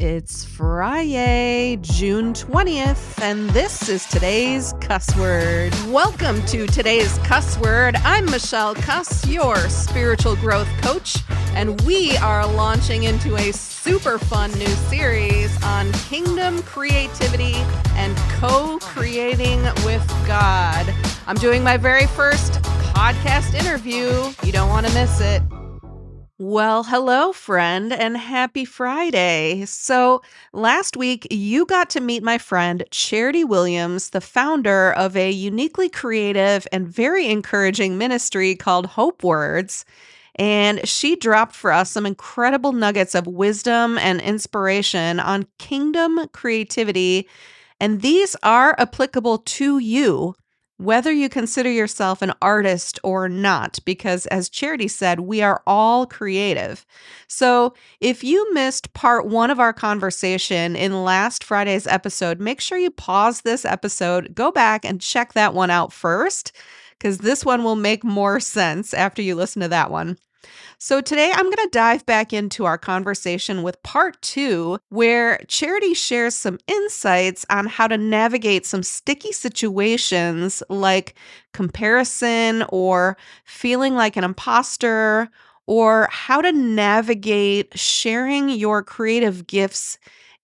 It's Friday, June 20th, and this is today's cuss word. Welcome to today's cuss word. I'm Michele Kus, your spiritual growth coach, and we are launching into a super fun new series on kingdom creativity and co-creating with God. I'm doing my very first podcast interview. You don't want to miss it. Well, hello, friend, and happy Friday. So, last week you got to meet my friend, Charity Williams, the founder of a uniquely creative and very encouraging ministry called Hope Words. And she dropped for us some incredible nuggets of wisdom and inspiration on kingdom creativity. And these are applicable to you, whether you consider yourself an artist or not, because as Charity said, we are all creative. So if you missed part one of our conversation in last Friday's episode, make sure you pause this episode, go back and check that one out first, because this one will make more sense after you listen to that one. So today I'm going to dive back into our conversation with part two, where Charity shares some insights on how to navigate some sticky situations like comparison or feeling like an imposter, or how to navigate sharing your creative gifts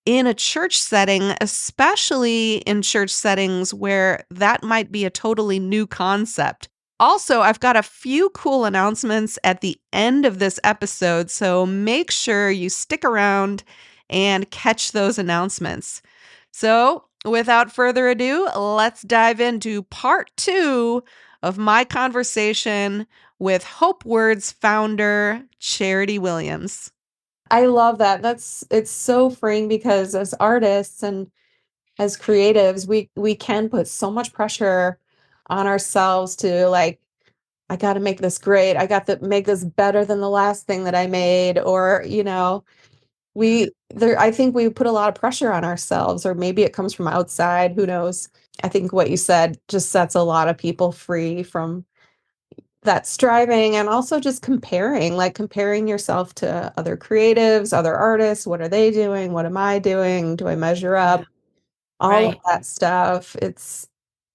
in a church setting, especially in church settings where that might be a totally new concept. Also, I've got a few cool announcements at the end of this episode, so make sure you stick around and catch those announcements. So, without further ado, let's dive into part two of my conversation with Hope Words founder, Charity Williams. I love that. It's so freeing because as artists and as creatives, we can put so much pressure on ourselves to I got to make this great. I got to make this better than the last thing that I made. Or, I think we put a lot of pressure on ourselves, or maybe it comes from outside. Who knows? I think what you said just sets a lot of people free from that striving and also just comparing yourself to other creatives, other artists. What are they doing? What am I doing? Do I measure up? All of that stuff.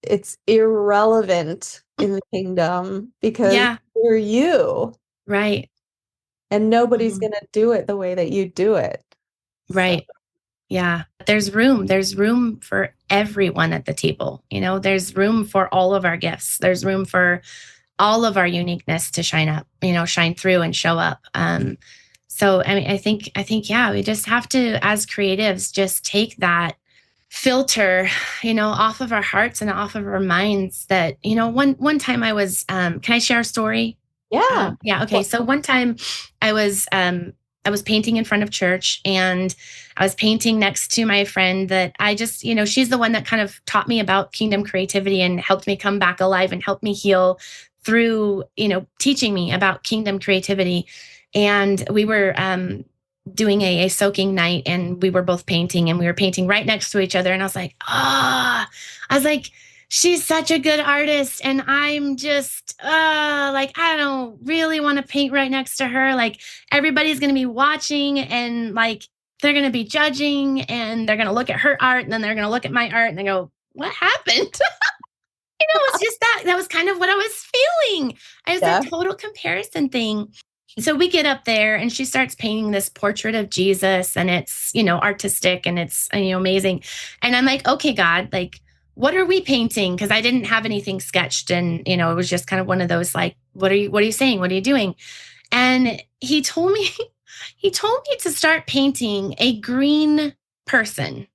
It's irrelevant in the kingdom because you're you. Right. And nobody's going to do it the way that you do it. Right. So. Yeah. There's room for everyone at the table. There's room for all of our gifts. There's room for all of our uniqueness to shine up, shine through and show up. So, I think, we just have to, as creatives, just take that filter, off of our hearts and off of our minds. That, one time I was, can I share a story? Yeah. Yeah. Okay. So one time I was painting in front of church, and I was painting next to my friend that I just, she's the one that kind of taught me about kingdom creativity and helped me come back alive and helped me heal through, teaching me about kingdom creativity. And we were, doing a soaking night, and we were both painting, and we were painting right next to each other. And I was like, she's such a good artist. And I'm just, I don't really want to paint right next to her. Like, everybody's going to be watching, and they're going to be judging, and they're going to look at her art, and then they're going to look at my art, and they go, what happened? It's just that was kind of what I was feeling. It was a total comparison thing. So we get up there, and she starts painting this portrait of Jesus, and it's, artistic, and it's, amazing. And I'm like, okay, God, what are we painting? Because I didn't have anything sketched. And, it was just kind of one of those, what are you saying? What are you doing? And he told me to start painting a green person.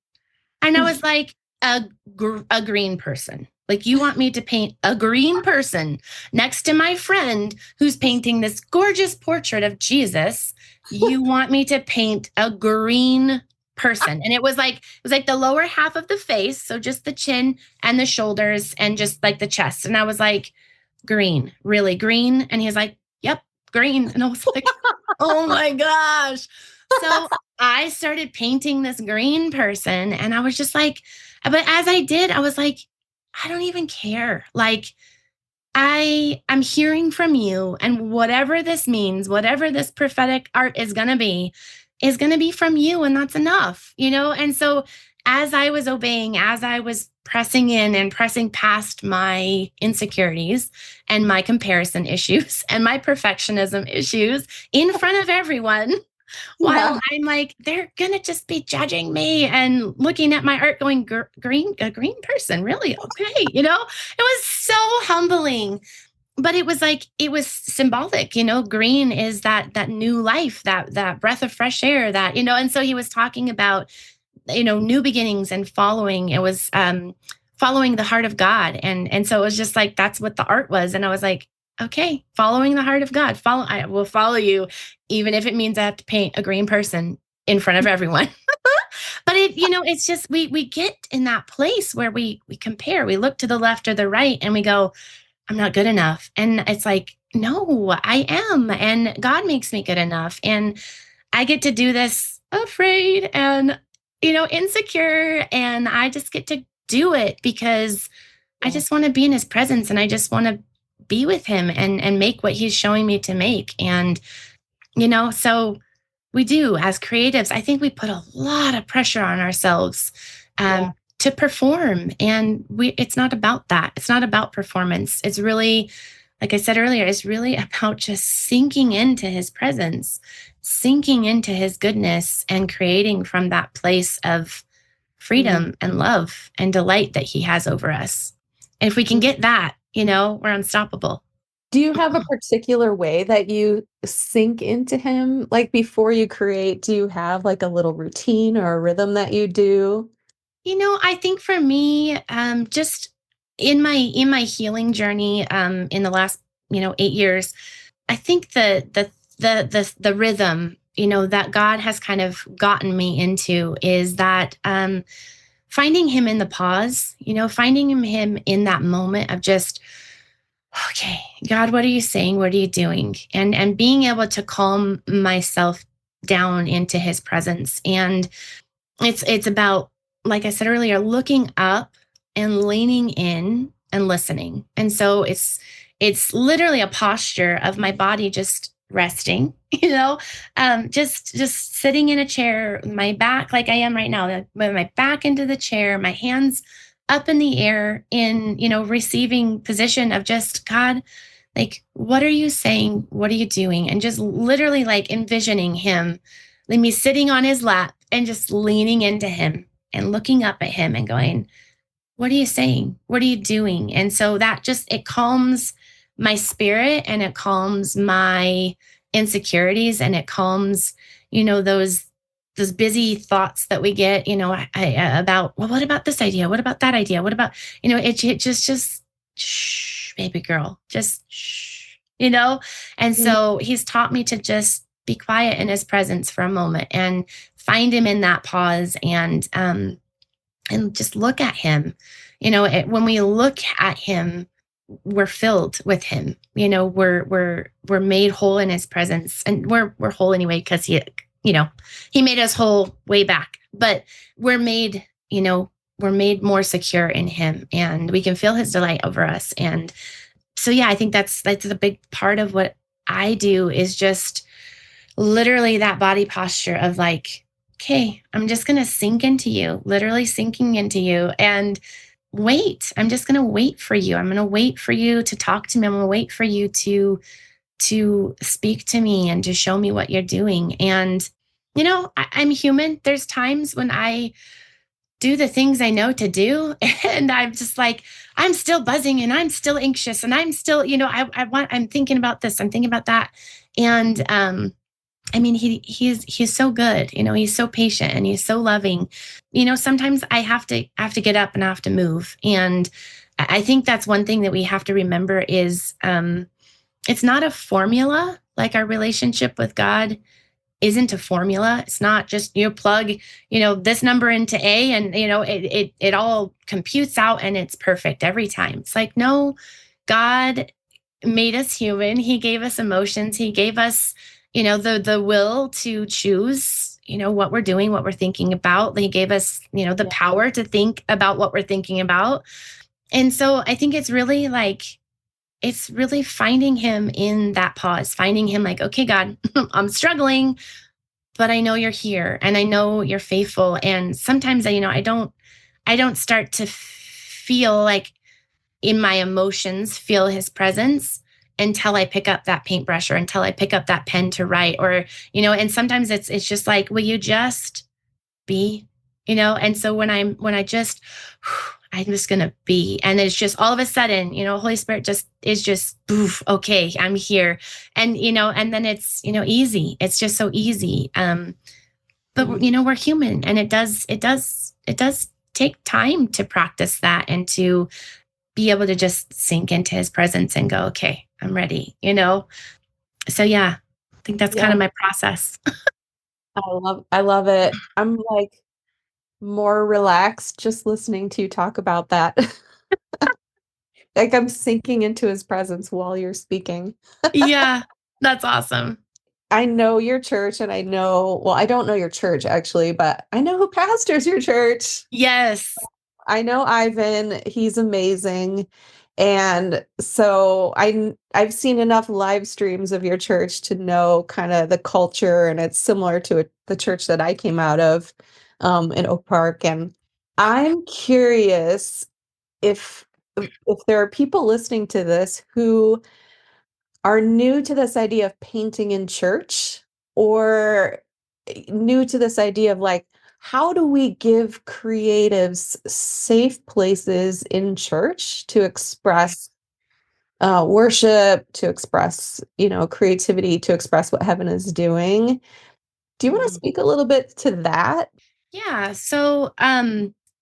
And I was like, a green person. You want me to paint a green person next to my friend who's painting this gorgeous portrait of Jesus. You want me to paint a green person. And it was like the lower half of the face. So just the chin and the shoulders and just the chest. And I was like, green, really green? And he's like, yep, green. And I was like, oh my gosh. So I started painting this green person, and I was just like, but as I did, I was like, I don't even care. I'm hearing from you, and whatever this means, whatever this prophetic art is going to be, is going to be from you, and that's enough, And so as I was obeying, as I was pressing in and pressing past my insecurities and my comparison issues and my perfectionism issues in front of everyone, while I'm like, they're going to just be judging me and looking at my art going, green, a green person, really? Okay. It was so humbling. But it was like, it was symbolic, green is that new life, that breath of fresh air, and so he was talking about, new beginnings and following. It was following the heart of God. And so it was just like, that's what the art was. And I was like, okay, following the heart of God, I will follow you, even if it means I have to paint a green person in front of everyone. But it's just, we get in that place where we compare, we look to the left or the right and we go, I'm not good enough. And it's like, no, I am. And God makes me good enough. And I get to do this afraid and, insecure. And I just get to do it because I just want to be in his presence and I just want to be with him and make what he's showing me to make. And, so we do as creatives, I think we put a lot of pressure on ourselves. To perform. And it's not about that. It's not about performance. It's really, like I said earlier, it's really about just sinking into his presence, sinking into his goodness and creating from that place of freedom and love and delight that he has over us. And if we can get that, we're unstoppable. Do you have a particular way that you sink into him? Like before you create, do you have like a little routine or a rhythm that you do? I think for me, just in my healing journey, in the last, 8 years, I think the rhythm, that God has kind of gotten me into is that, finding him in the pause, finding him in that moment of just, okay, God, what are you saying? What are you doing? And being able to calm myself down into his presence. And it's about, like I said earlier, looking up and leaning in and listening. And so it's literally a posture of my body just resting, just sitting in a chair, my back like I am right now, with my back into the chair, my hands up in the air in, receiving position of just, God, like, what are you saying? What are you doing? And just literally like envisioning him, like me sitting on his lap and just leaning into him and looking up at him and going, what are you saying? What are you doing? And so that just, it calms my spirit and it calms my insecurities and it calms, those busy thoughts that we get, about, well, what about this idea? What about that idea? What about, it just shh, baby girl, just shh, And so he's taught me to just be quiet in his presence for a moment and find him in that pause and just look at him. When we look at him, we're filled with him. We're made whole in his presence, and we're whole anyway because he made us whole way back. But we're made more secure in him, and we can feel his delight over us. And so, yeah, I think that's a big part of what I do is just literally that body posture of like, okay, I'm just going to sink into you, literally sinking into you and wait. I'm just going to wait for you. I'm going to wait for you to talk to me. I'm going to wait for you to speak to me and to show me what you're doing. And, I'm human. There's times when I do the things I know to do. And I'm just like, I'm still buzzing and I'm still anxious and I'm still, I'm thinking about this, I'm thinking about that. And, he's so good, he's so patient and he's so loving. Sometimes I have to get up and I have to move. And I think that's one thing that we have to remember is, it's not a formula. Like our relationship with God isn't a formula. It's not just you plug, this number into A and, it all computes out and it's perfect every time. It's like, no, God made us human. He gave us emotions. He gave us, the will to choose, what we're doing, what we're thinking about. He gave us, the power to think about what we're thinking about. And so I think it's really finding him in that pause, finding him like, okay, God, I'm struggling, but I know you're here and I know you're faithful. And sometimes I don't start to feel like in my emotions, feel his presence until I pick up that paintbrush or until I pick up that pen to write, or, and sometimes it's just like, will you just be, And so when I'm just going to be, and it's just all of a sudden, Holy Spirit is just, poof, okay, I'm here. And, and then it's, easy. It's just so easy. But we're human, and it does take time to practice that and to be able to just sink into his presence and go, okay, I'm ready, So yeah, I think that's kind of my process. I love it. I'm like more relaxed just listening to you talk about that. Like I'm sinking into his presence while you're speaking. Yeah, that's awesome. I know your church and well, I don't know your church actually, but I know who pastors your church. Yes. I know Ivan, he's amazing. And so I've seen enough live streams of your church to know kind of the culture, and it's similar to the church that I came out of in Oak Park. And I'm curious if there are people listening to this who are new to this idea of painting in church, or new to this idea of like, how do we give creatives safe places in church to express worship, to express, creativity, to express what heaven is doing? Do you want to speak a little bit to that? Yeah. So,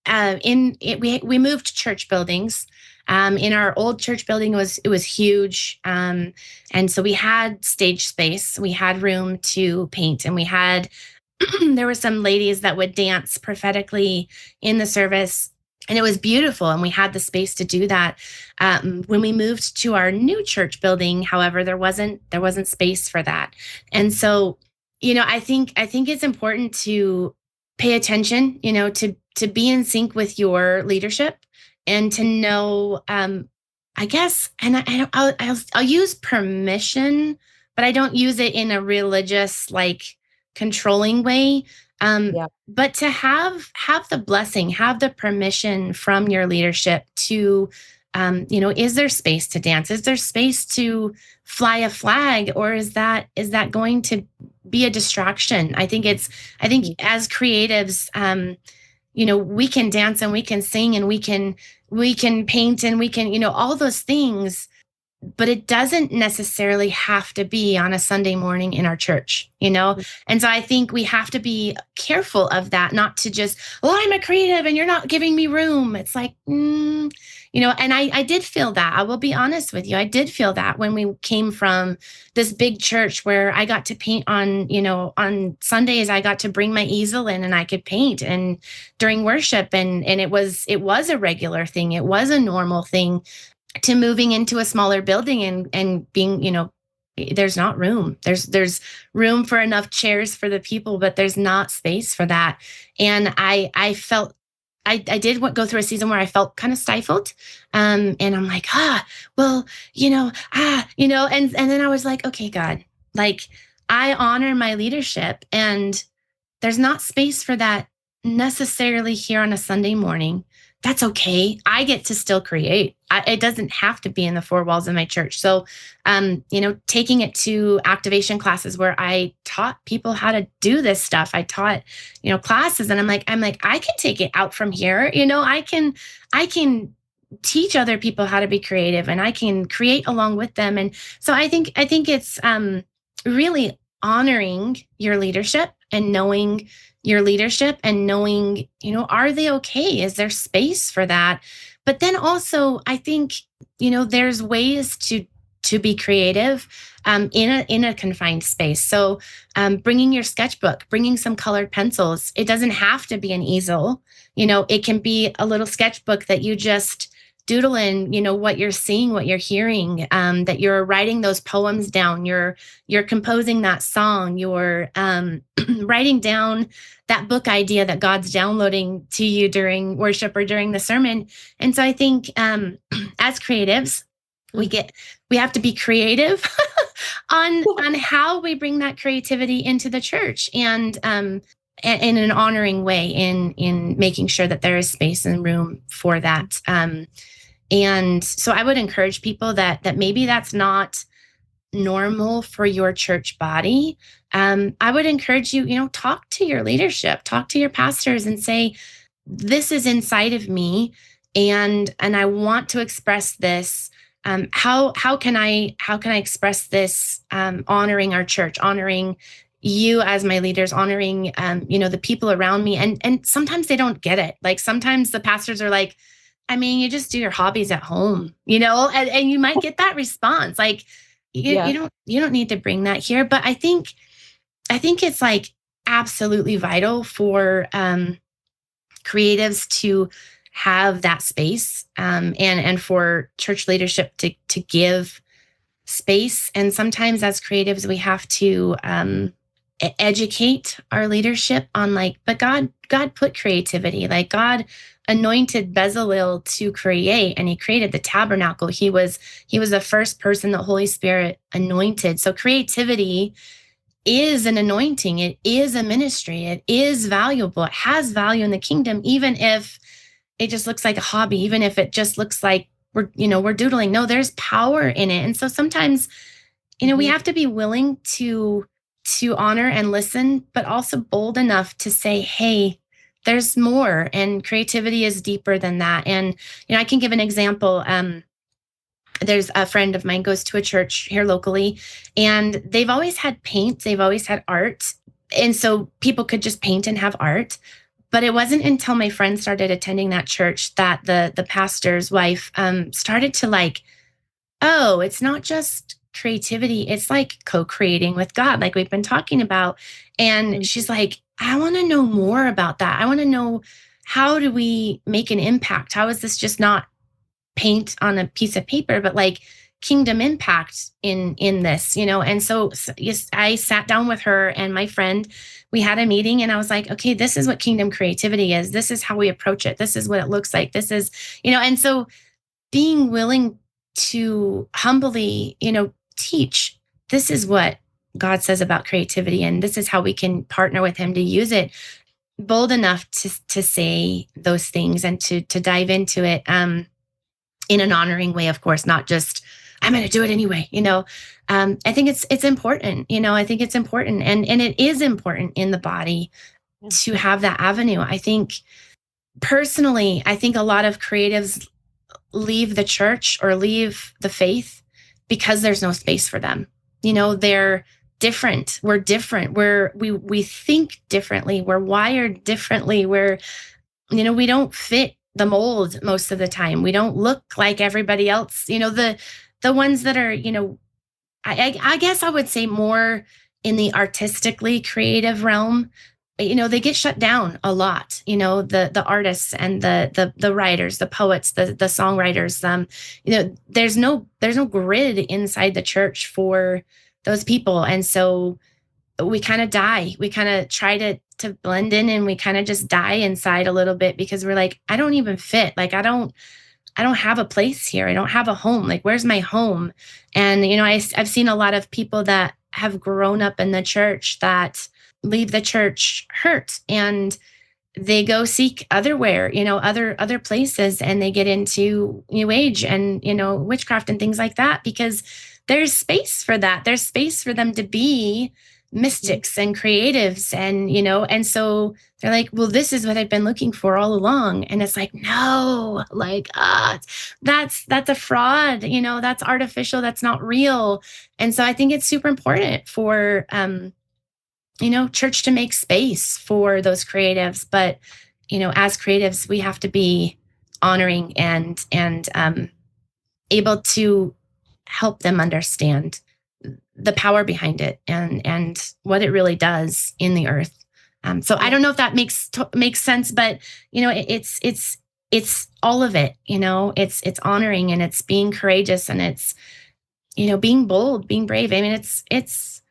we moved church buildings. In our old church building, it was huge, and so we had stage space, we had room to paint, and we had there were some ladies that would dance prophetically in the service, and it was beautiful, and we had the space to do that. When we moved to our new church building, however, there wasn't space for that, and so I think it's important to pay attention, to be in sync with your leadership and to know, I guess, and I'll use permission, but I don't use it in a religious, like, controlling way. Yeah. But to have the blessing, have the permission from your leadership to, is there space to dance? Is there space to fly a flag, or is that going to be a distraction? I think as creatives, we can dance and we can sing and we can paint and we can, all those things, but it doesn't necessarily have to be on a Sunday morning in our church, And so I think we have to be careful of that, not to just, well, I'm a creative and you're not giving me room. It's like, and I did feel that. I will be honest with you. I did feel that when we came from this big church where I got to paint on Sundays, I got to bring my easel in and I could paint, and during worship, and it was a regular thing. It was a normal thing, to moving into a smaller building and being, there's not room. There's room for enough chairs for the people, but there's not space for that. And I felt, I did go through a season where I felt kind of stifled. And I'm like, and then I was like, okay, God, like, I honor my leadership, and there's not space for that necessarily here on a Sunday morning. That's okay. I get to still create. It doesn't have to be in the four walls of my church. So, taking it to activation classes where I taught people how to do this stuff. I taught, classes, and I'm like, I can take it out from here. I can teach other people how to be creative, and I can create along with them. And so I think it's really honoring your leadership and knowing your leadership and knowing, are they okay? Is there space for that? But then also, I think, there's ways to be creative in a confined space. So bringing your sketchbook, bringing some colored pencils. It doesn't have to be an easel. It can be a little sketchbook that you just doodle in, what you're seeing, what you're hearing, that you're writing those poems down, you're composing that song, you're writing down that book idea that God's downloading to you during worship or during the sermon. And so I think as creatives, we have to be creative on how we bring that creativity into the church, and in an honoring way, in making sure that there is space and room for that. And so I would encourage people that maybe that's not normal for your church body. I would encourage you, talk to your leadership, talk to your pastors and say, this is inside of me, and I want to express this. How can I express this, honoring our church, honoring you as my leaders, honoring the people around me. And sometimes they don't get it. Like sometimes the pastors are like, I mean, you just do your hobbies at home, and you might get that response. Like you don't need to bring that here. But I think it's like absolutely vital for creatives to have that space, and for church leadership to give space. And sometimes as creatives, we have to educate our leadership on but God put creativity, like God anointed Bezalel to create, and he created the tabernacle. He was the first person the Holy Spirit anointed. So creativity is an anointing. It is a ministry. It is valuable. It has value in the kingdom, even if it just looks like a hobby, even if it just looks like we're doodling. No, there's power in it. And so sometimes, we have to be willing to honor and listen, but also bold enough to say, hey, there's more, and creativity is deeper than that. And, I can give an example. There's a friend of mine goes to a church here locally, and they've always had paint. They've always had art. And so people could just paint and have art. But it wasn't until my friend started attending that church that the pastor's wife started to oh, it's not just creativity. It's like co-creating with God, like we've been talking about. And she's like, I want to know more about that. I want to know, how do we make an impact? How is this just not paint on a piece of paper, but kingdom impact in this, And so yes, I sat down with her and my friend, we had a meeting, and I was like, okay, this is what kingdom creativity is. This is how we approach it. This is what it looks like. This is, and so being willing to humbly, teach, this is what God says about creativity, and this is how we can partner with him to use it. Bold enough to say those things and to dive into it in an honoring way, of course, not just, I'm going to do it anyway. I think it's important. I think it's important, and it is important in the body to have that avenue. I think personally, a lot of creatives leave the church or leave the faith because there's no space for them. They're different. We're different. We think differently. We're wired differently. We don't fit the mold most of the time. We don't look like everybody else. The ones that are, I guess I would say more in the artistically creative realm, they get shut down a lot. The artists and the writers, the poets, the songwriters. There's no grid inside the church for those people, and so we kind of die. We kind of try to blend in, and we kind of just die inside a little bit because we're like, I don't even fit. I don't have a place here. I don't have a home. Where's my home? And I've seen a lot of people that have grown up in the church that leave the church hurt, and they go seek otherwhere, other places, and they get into New Age and, witchcraft and things like that, because there's space for that. There's space for them to be mystics and creatives, and so they're like, well, this is what I've been looking for all along. And it's like, no, that's a fraud, that's artificial, that's not real. And so I think it's super important for church to make space for those creatives. But as creatives, we have to be honoring and able to help them understand the power behind it and what it really does in the earth. So I don't know if that makes sense, but it's all of it. It's honoring, and it's being courageous, and it's being bold, being brave. I mean, it's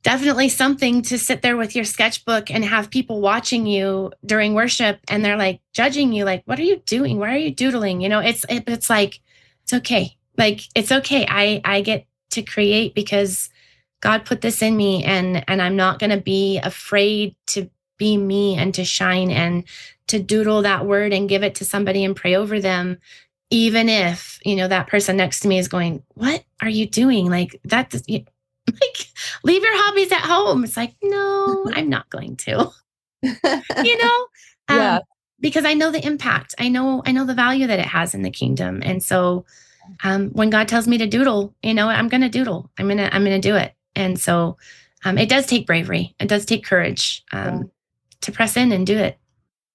definitely something to sit there with your sketchbook and have people watching you during worship, and they're judging you, what are you doing? Why are you doodling? It's like, it's okay. It's okay. I get to create because God put this in me, and I'm not going to be afraid to be me and to shine and to doodle that word and give it to somebody and pray over them, even if, that person next to me is going, what are you doing? Like like, leave your hobbies at home. It's like, no, I'm not going to, you know, Yeah. because I know the impact. I know the value that it has in the kingdom. And so, when God tells me to doodle, I'm going to doodle. I'm going to do it. And so, it does take bravery. It does take courage, to press in and do it.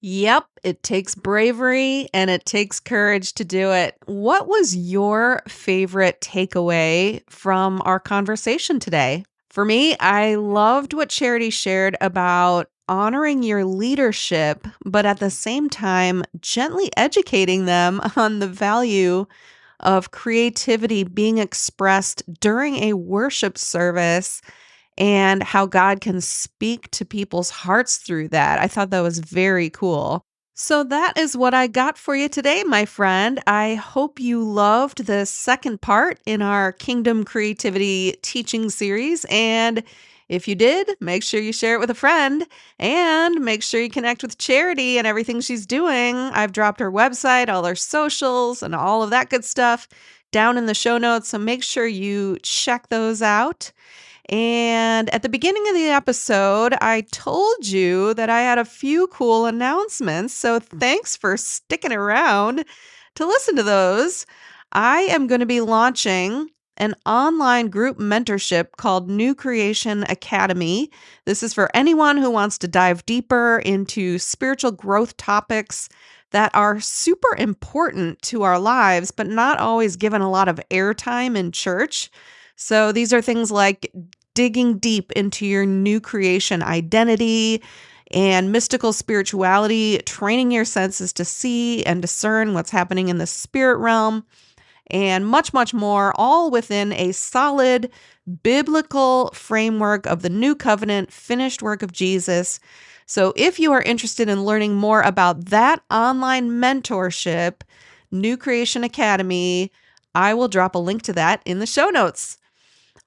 Yep, it takes bravery and it takes courage to do it. What was your favorite takeaway from our conversation today? For me, I loved what Charity shared about honoring your leadership, but at the same time, gently educating them on the value of creativity being expressed during a worship service and how God can speak to people's hearts through that. I thought that was very cool. So that is what I got for you today, my friend. I hope you loved the second part in our Kingdom Creativity teaching series. And if you did, make sure you share it with a friend and make sure you connect with Charity and everything she's doing. I've dropped her website, all her socials, and all of that good stuff down in the show notes. So make sure you check those out. And at the beginning of the episode, I told you that I had a few cool announcements. So thanks for sticking around to listen to those. I am going to be launching an online group mentorship called New Creation Academy. This is for anyone who wants to dive deeper into spiritual growth topics that are super important to our lives, but not always given a lot of airtime in church. So these are things like digging deep into your new creation identity and mystical spirituality, training your senses to see and discern what's happening in the spirit realm, and much, much more, all within a solid biblical framework of the new covenant, finished work of Jesus. So if you are interested in learning more about that online mentorship, New Creation Academy, I will drop a link to that in the show notes.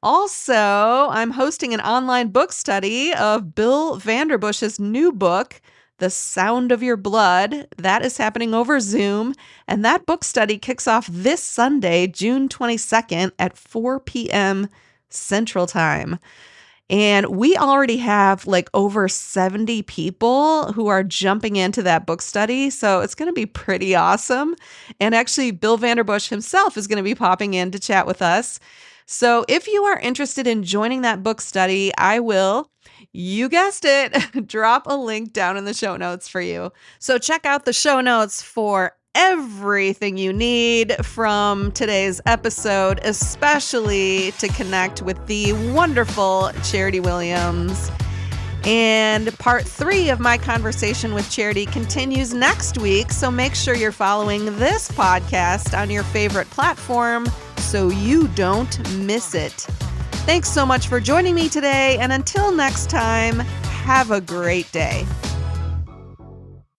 Also, I'm hosting an online book study of Bill Vanderbush's new book, The Sound of Your Blood. That is happening over Zoom. And that book study kicks off this Sunday, June 22nd at 4 p.m. Central Time. And we already have like over 70 people who are jumping into that book study. So it's going to be pretty awesome. And actually, Bill Vanderbush himself is going to be popping in to chat with us. So if you are interested in joining that book study, I will, you guessed it, drop a link down in the show notes for you. So check out the show notes for everything you need from today's episode, especially to connect with the wonderful Charity Williams. And part 3 of my conversation with Charity continues next week, so make sure you're following this podcast on your favorite platform so you don't miss it. Thanks so much for joining me today, and until next time, have a great day.